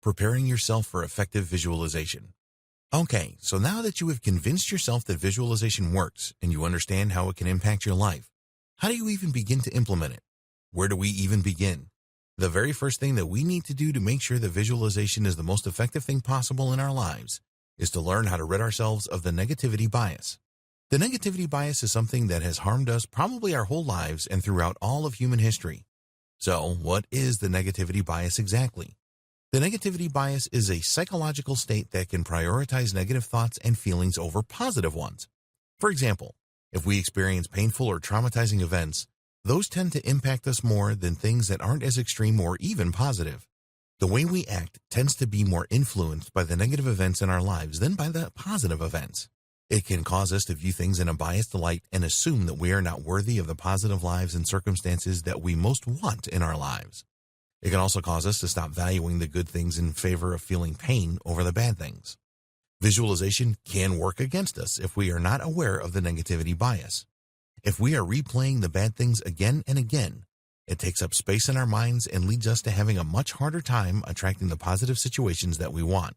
Preparing yourself for effective visualization. Okay, so now that you have convinced yourself that visualization works and you understand how it can impact your life, how do you even begin to implement it? Where do we even begin? The very first thing that we need to do to make sure that visualization is the most effective thing possible in our lives is to learn how to rid ourselves of the negativity bias. The negativity bias is something that has harmed us probably our whole lives and throughout all of human history. So, what is the negativity bias exactly? The negativity bias is a psychological state that can prioritize negative thoughts and feelings over positive ones. For example, if we experience painful or traumatizing events, those tend to impact us more than things that aren't as extreme or even positive. The way we act tends to be more influenced by the negative events in our lives than by the positive events. It can cause us to view things in a biased light and assume that we are not worthy of the positive lives and circumstances that we most want in our lives. It can also cause us to stop valuing the good things in favor of feeling pain over the bad things. Visualization can work against us if we are not aware of the negativity bias. If we are replaying the bad things again and again, it takes up space in our minds and leads us to having a much harder time attracting the positive situations that we want.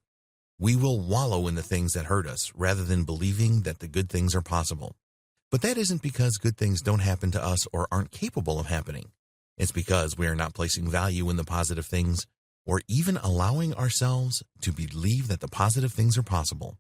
We will wallow in the things that hurt us rather than believing that the good things are possible. But that isn't because good things don't happen to us or aren't capable of happening. It's because we are not placing value in the positive things or even allowing ourselves to believe that the positive things are possible.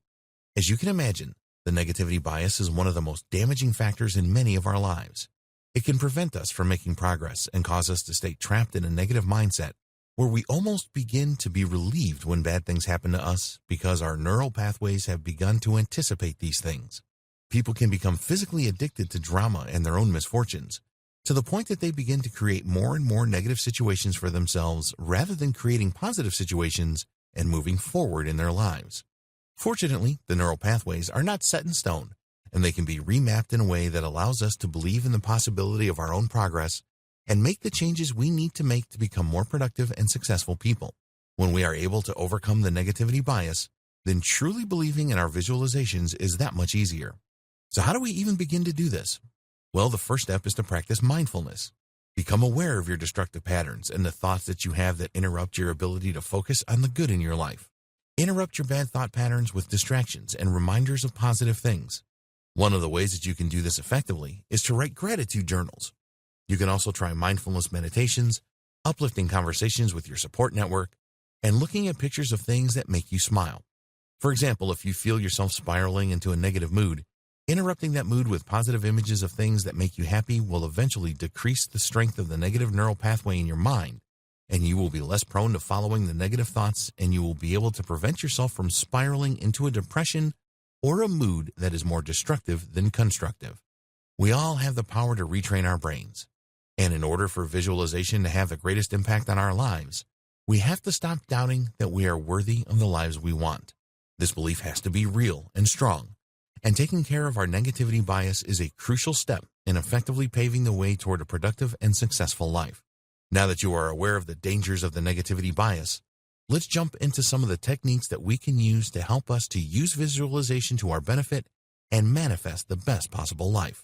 As you can imagine, the negativity bias is one of the most damaging factors in many of our lives. It can prevent us from making progress and cause us to stay trapped in a negative mindset where we almost begin to be relieved when bad things happen to us because our neural pathways have begun to anticipate these things. People can become physically addicted to drama and their own misfortunes, to the point that they begin to create more and more negative situations for themselves rather than creating positive situations and moving forward in their lives. Fortunately, the neural pathways are not set in stone, and they can be remapped in a way that allows us to believe in the possibility of our own progress and make the changes we need to make to become more productive and successful people. When we are able to overcome the negativity bias, then truly believing in our visualizations is that much easier. So how do we even begin to do this? Well, the first step is to practice mindfulness. Become aware of your destructive patterns and the thoughts that you have that interrupt your ability to focus on the good in your life. Interrupt your bad thought patterns with distractions and reminders of positive things. One of the ways that you can do this effectively is to write gratitude journals. You can also try mindfulness meditations, uplifting conversations with your support network, and looking at pictures of things that make you smile. For example, if you feel yourself spiraling into a negative mood, interrupting that mood with positive images of things that make you happy will eventually decrease the strength of the negative neural pathway in your mind, and you will be less prone to following the negative thoughts, and you will be able to prevent yourself from spiraling into a depression or a mood that is more destructive than constructive. We all have the power to retrain our brains. And in order for visualization to have the greatest impact on our lives, we have to stop doubting that we are worthy of the lives we want. This belief has to be real and strong. And taking care of our negativity bias is a crucial step in effectively paving the way toward a productive and successful life. Now that you are aware of the dangers of the negativity bias, let's jump into some of the techniques that we can use to help us to use visualization to our benefit and manifest the best possible life.